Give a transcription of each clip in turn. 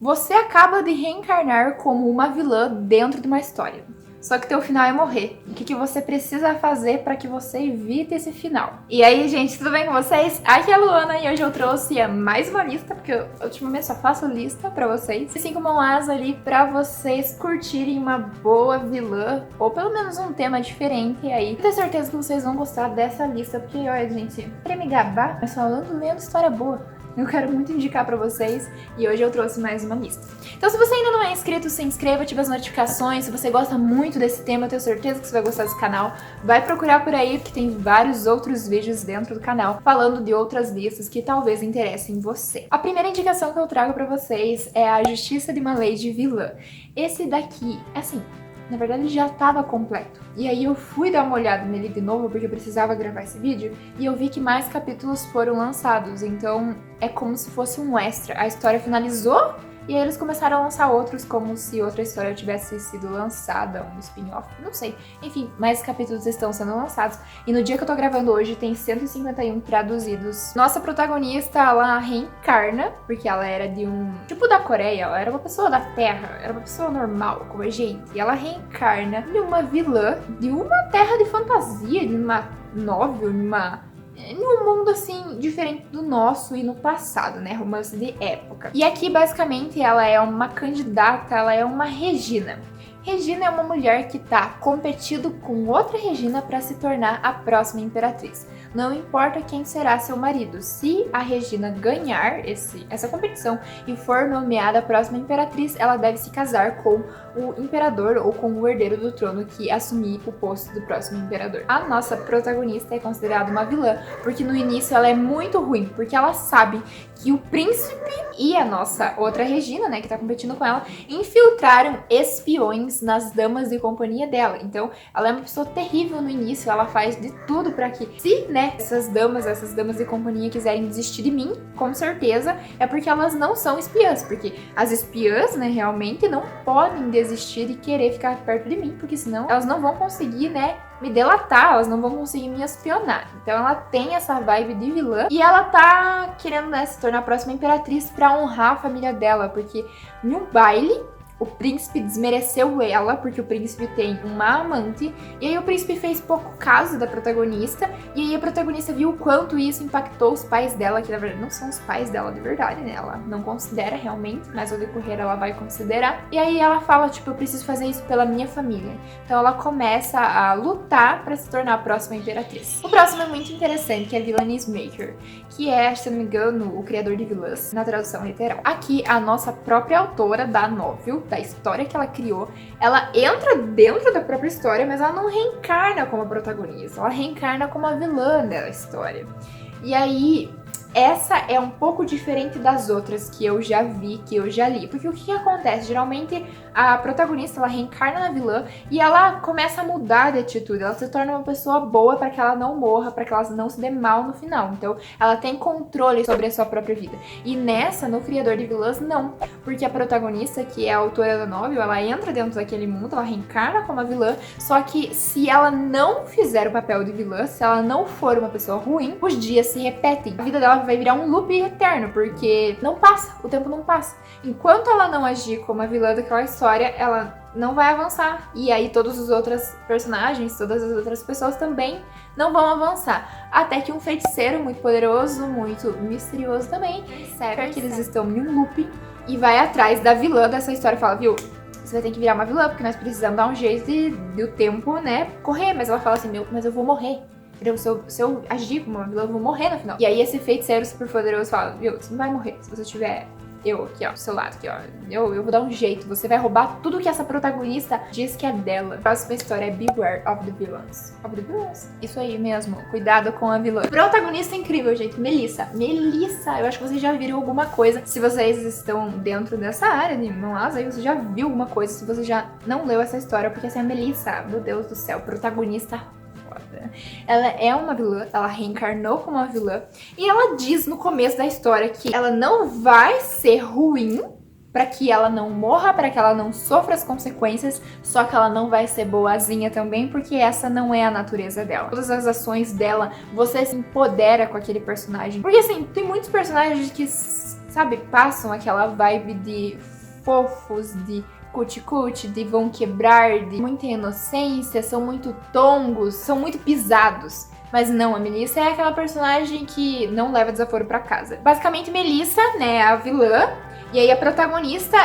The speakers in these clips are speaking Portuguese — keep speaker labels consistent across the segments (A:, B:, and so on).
A: Você acaba de reencarnar como uma vilã dentro de uma história. Só que teu final é morrer. O que você precisa fazer para que você evite esse final? E aí, gente, tudo bem com vocês? Aqui é a Luana e hoje eu trouxe mais uma lista, porque eu ultimamente só faço lista pra vocês. Assim como um as ali pra vocês curtirem uma boa vilã, ou pelo menos um tema diferente aí. Tenho certeza que vocês vão gostar dessa lista, porque olha, gente, pra me gabar, mas falando lendo história boa. Eu quero muito indicar pra vocês e hoje eu trouxe mais uma lista. Então se você ainda não é inscrito, se inscreva, ative as notificações. Se você gosta muito desse tema, eu tenho certeza que você vai gostar desse canal. Vai procurar por aí, porque tem vários outros vídeos dentro do canal falando de outras listas que talvez interessem você. A primeira indicação que eu trago pra vocês é a Justiça de uma Lady Vilã. Esse daqui, assim, na verdade ele já estava completo. E aí eu fui dar uma olhada nele de novo porque eu precisava gravar esse vídeo e eu vi que mais capítulos foram lançados, então é como se fosse um extra. A história finalizou e aí eles começaram a lançar outros como se outra história tivesse sido lançada, um spin-off, não sei. Enfim, mais capítulos estão sendo lançados e no dia que eu tô gravando hoje tem 151 traduzidos. Nossa protagonista, ela reencarna, porque ela era de um tipo da Coreia, ela era uma pessoa da Terra, era uma pessoa normal, como a gente. E ela reencarna de uma vilã de uma terra de fantasia, de uma novel, num mundo assim diferente do nosso e no passado, né? Romance de época. E aqui basicamente ela é uma candidata, ela é uma Regina. Regina é uma mulher que tá competindo com outra Regina para se tornar a próxima imperatriz. Não importa quem será seu marido, se a Regina ganhar essa competição e for nomeada a próxima imperatriz, ela deve se casar com o imperador ou com o herdeiro do trono que assumir o posto do próximo imperador. A nossa protagonista é considerada uma vilã, porque no início ela é muito ruim, porque ela sabe que o príncipe e a nossa outra Regina, né, que tá competindo com ela, infiltraram espiões nas damas de companhia dela. Então, ela é uma pessoa terrível no início, ela faz de tudo pra que, se, né, essas damas de companhia quiserem desistir de mim, com certeza, é porque elas não são espiãs, porque as espiãs, né, realmente não podem desistir de querer ficar perto de mim, porque senão elas não vão conseguir, né, me delatar, elas não vão conseguir me espionar. Então ela tem essa vibe de vilã e ela tá querendo, né, se tornar a próxima imperatriz pra honrar a família dela, porque no baile o príncipe desmereceu ela, porque o príncipe tem uma amante, e aí o príncipe fez pouco caso da protagonista, e aí a protagonista viu o quanto isso impactou os pais dela, que na verdade não são os pais dela de verdade, né? Ela não considera realmente, mas ao decorrer ela vai considerar. E aí ela fala, tipo, eu preciso fazer isso pela minha família. Então ela começa a lutar pra se tornar a próxima imperatriz. O próximo é muito interessante, que é Villainous Maker, que é, se não me engano, o criador de vilãs, na tradução literal. Aqui, a nossa própria autora da novel, da história que ela criou, ela entra dentro da própria história, mas ela não reencarna como a protagonista, ela reencarna como a vilã da história. E aí, essa é um pouco diferente das outras que eu já vi, que eu já li. Porque o que acontece? Geralmente a protagonista, ela reencarna na vilã e ela começa a mudar de atitude. Ela se torna uma pessoa boa para que ela não morra, para que ela não se dê mal no final. Então, ela tem controle sobre a sua própria vida. E nessa, no Criador de Vilãs, não. Porque a protagonista, que é a autora da novel, ela entra dentro daquele mundo, ela reencarna como a vilã. Só que se ela não fizer o papel de vilã, se ela não for uma pessoa ruim, os dias se repetem. A vida dela vai virar um loop eterno, porque não passa, o tempo não passa. Enquanto ela não agir como a vilã daquela história, ela não vai avançar. E aí todos os outros personagens, todas as outras pessoas também não vão avançar. Até que um feiticeiro muito poderoso, muito misterioso também, percebe que eles estão em um loop e vai atrás da vilã dessa história e fala, viu, você vai ter que virar uma vilã, porque nós precisamos dar um jeito de o tempo, né, correr. Mas ela fala assim, meu, mas eu vou morrer. Se eu agir como uma vilã, eu vou morrer no final. E aí esse feiticeiro super poderoso fala, viu, você não vai morrer se você tiver eu aqui, ó, do seu lado aqui, ó. Eu vou dar um jeito. Você vai roubar tudo que essa protagonista diz que é dela. A próxima história é Beware of the Villains. Of the Villains? Isso aí mesmo. Cuidado com a vilã. Protagonista incrível, gente. Melissa. Melissa. Eu acho que vocês já viram alguma coisa. Se vocês estão dentro dessa área de Manhwas, aí você já viu alguma coisa. Se você já não leu essa história, porque essa é a Melissa. Meu Deus do céu. Protagonista. Ela é uma vilã, ela reencarnou como uma vilã e ela diz no começo da história que ela não vai ser ruim para que ela não morra, para que ela não sofra as consequências, só que ela não vai ser boazinha também, porque essa não é a natureza dela. Todas as ações dela, você se empodera com aquele personagem. Porque assim, tem muitos personagens que, sabe, passam aquela vibe de fofos, de cuti-cuti, de vão quebrar, de muita inocência, são muito tongos, são muito pisados. Mas não, a Melissa é aquela personagem que não leva desaforo pra casa. Basicamente, Melissa, né, é a vilã, e aí a protagonista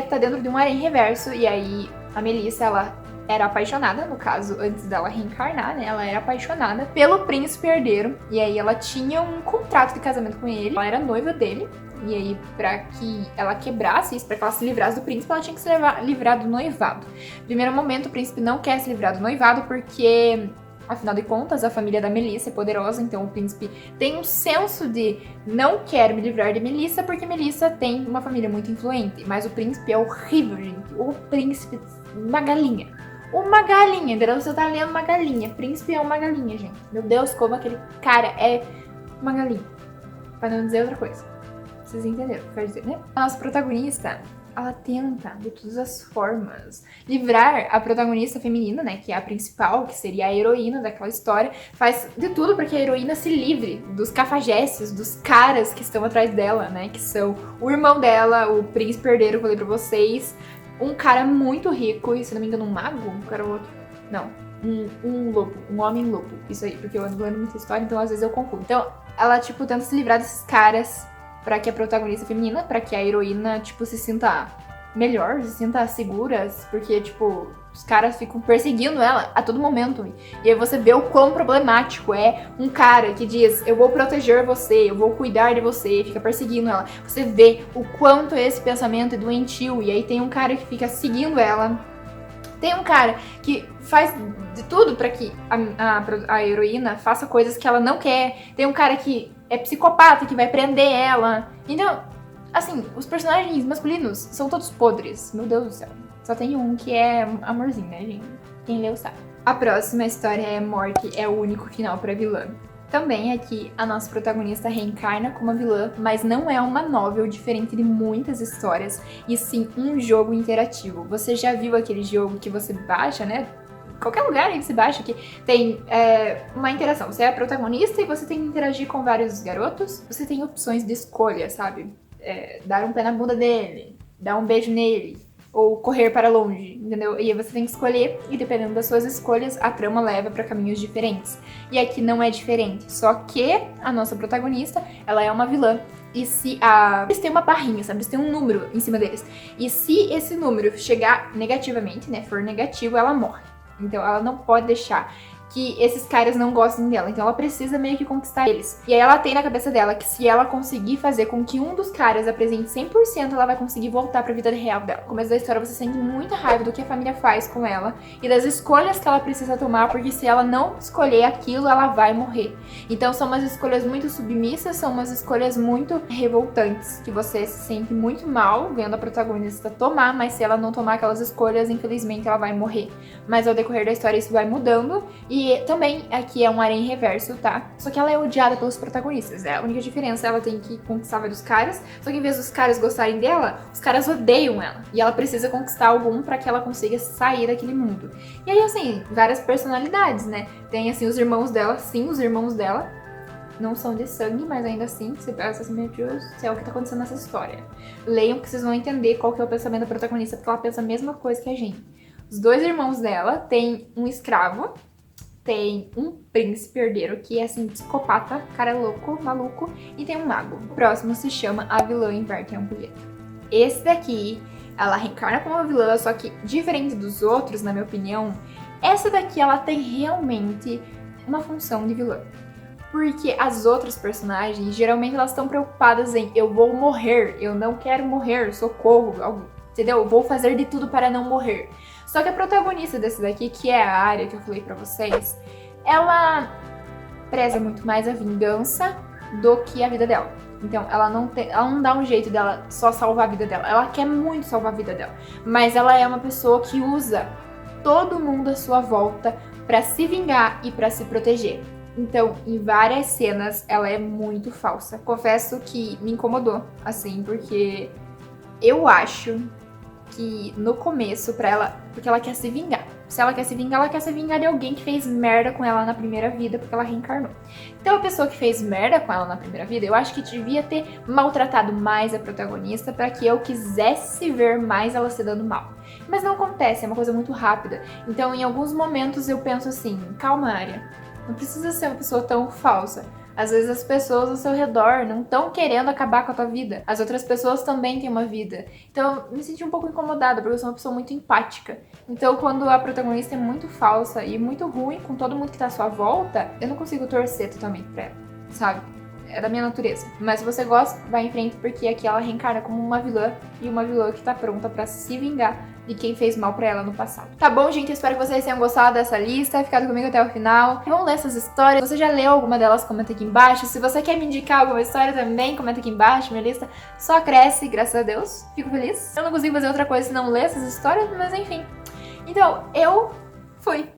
A: tá dentro de um harém reverso, e aí a Melissa, ela era apaixonada, no caso, antes dela reencarnar, né, ela era apaixonada pelo príncipe herdeiro, e aí ela tinha um contrato de casamento com ele, ela era noiva dele, e aí pra que ela quebrasse isso, pra que ela se livrasse do príncipe, ela tinha que se livrar do noivado. No primeiro momento, o príncipe não quer se livrar do noivado, porque... Afinal de contas, a família da Melissa é poderosa, então o príncipe tem um senso de não quero me livrar de Melissa, porque Melissa tem uma família muito influente. Mas o príncipe é horrível, gente. O príncipe, uma galinha. Uma galinha, entendeu? Você tá lendo uma galinha. Príncipe é uma galinha, gente. Meu Deus, como aquele cara é uma galinha. Pra não dizer outra coisa. Vocês entenderam o que eu quero dizer, né? A nossa protagonista... ela tenta, de todas as formas, livrar a protagonista feminina, né, que é a principal, que seria a heroína daquela história, faz de tudo para que a heroína se livre dos cafajestes, dos caras que estão atrás dela, né, que são o irmão dela, o príncipe herdeiro, que eu falei pra vocês, um cara muito rico, e se não me engano um mago, um cara ou outro, não, um lobo, um homem lobo, isso aí, porque eu ando lendo muita história, então às vezes eu confundo. Então, ela, tipo, tenta se livrar desses caras, pra que a protagonista feminina, pra que a heroína, tipo, se sinta melhor, se sinta segura, porque, tipo, os caras ficam perseguindo ela a todo momento. E aí você vê o quão problemático é um cara que diz, eu vou proteger você, eu vou cuidar de você, fica perseguindo ela. Você vê o quanto esse pensamento é doentio, e aí tem um cara que fica seguindo ela. Tem um cara que faz de tudo pra que a heroína faça coisas que ela não quer. Tem um cara que é psicopata, que vai prender ela. Então, assim, os personagens masculinos são todos podres. Meu Deus do céu. Só tem um que é amorzinho, né, gente? Quem leu sabe. A próxima história é Morte é o único final pra vilã. Também aqui a nossa protagonista reencarna como a vilã, mas não é uma novel diferente de muitas histórias, e sim um jogo interativo. Você já viu aquele jogo que você baixa, né? Qualquer lugar aí que você baixa que tem uma interação. Você é a protagonista e você tem que interagir com vários garotos. Você tem opções de escolha, sabe? Dar um pé na bunda dele, dar um beijo nele, ou correr para longe, entendeu? E aí você tem que escolher, e dependendo das suas escolhas, a trama leva para caminhos diferentes. E aqui não é diferente, só que a nossa protagonista, ela é uma vilã. E se eles têm uma barrinha, sabe? Eles têm um número em cima deles. E se esse número chegar negativamente, né? For negativo, ela morre. Então ela não pode deixar que esses caras não gostem dela. Então ela precisa meio que conquistar eles. E aí ela tem na cabeça dela que se ela conseguir fazer com que um dos caras apresente 100%, ela vai conseguir voltar pra vida real dela. No começo da história você sente muita raiva do que a família faz com ela e das escolhas que ela precisa tomar, porque se ela não escolher aquilo, ela vai morrer. Então são umas escolhas muito submissas, são umas escolhas muito revoltantes, que você se sente muito mal vendo a protagonista tomar, mas se ela não tomar aquelas escolhas, infelizmente ela vai morrer. Mas ao decorrer da história isso vai mudando. E também aqui é um harém reverso, tá? Só que ela é odiada pelos protagonistas, é a única diferença. Ela tem que conquistar vários caras, só que em vez dos caras gostarem dela, os caras odeiam ela. E ela precisa conquistar algum pra que ela consiga sair daquele mundo. E aí, assim, várias personalidades, né? Tem, assim, os irmãos dela, sim, os irmãos dela não são de sangue, mas ainda assim, você pensa assim, meu Deus, isso é o que tá acontecendo nessa história. Leiam que vocês vão entender qual que é o pensamento da protagonista, porque ela pensa a mesma coisa que a gente. Os dois irmãos dela têm um escravo, tem um príncipe herdeiro que é assim, psicopata, cara louco, maluco, e tem um mago. O próximo se chama A Vilã Inverte a Ampulheta. Esse daqui, ela reencarna como uma vilã, só que diferente dos outros, na minha opinião, essa daqui ela tem realmente uma função de vilã. Porque as outras personagens, geralmente elas estão preocupadas em eu vou morrer, eu não quero morrer, socorro, entendeu? Eu vou fazer de tudo para não morrer. Só que a protagonista desse daqui, que é a Arya, que eu falei pra vocês, ela preza muito mais a vingança do que a vida dela. Então, ela não dá um jeito dela só salvar a vida dela. Ela quer muito salvar a vida dela. Mas ela é uma pessoa que usa todo mundo à sua volta pra se vingar e pra se proteger. Então, em várias cenas, ela é muito falsa. Confesso que me incomodou, assim, porque eu acho que no começo, pra ela, porque ela quer se vingar. Se ela quer se vingar de alguém que fez merda com ela na primeira vida, porque ela reencarnou. Então a pessoa que fez merda com ela na primeira vida, eu acho que devia ter maltratado mais a protagonista pra que eu quisesse ver mais ela se dando mal. Mas não acontece, é uma coisa muito rápida. Então em alguns momentos eu penso assim, calma, Arya, não precisa ser uma pessoa tão falsa. Às vezes as pessoas ao seu redor não estão querendo acabar com a tua vida. As outras pessoas também têm uma vida. Então eu me senti um pouco incomodada, porque eu sou uma pessoa muito empática. Então quando a protagonista é muito falsa e muito ruim com todo mundo que tá à sua volta, eu não consigo torcer totalmente pra ela, sabe? É da minha natureza. Mas se você gosta, vai em frente, porque aqui ela reencarna como uma vilã, e uma vilã que tá pronta pra se vingar de quem fez mal pra ela no passado. Tá bom, gente? Eu espero que vocês tenham gostado dessa lista, ficado comigo até o final. Vamos ler essas histórias. Se você já leu alguma delas, comenta aqui embaixo. Se você quer me indicar alguma história também, comenta aqui embaixo. Minha lista só cresce, graças a Deus. Fico feliz. Eu não consigo fazer outra coisa senão ler essas histórias, mas enfim. Então, eu fui.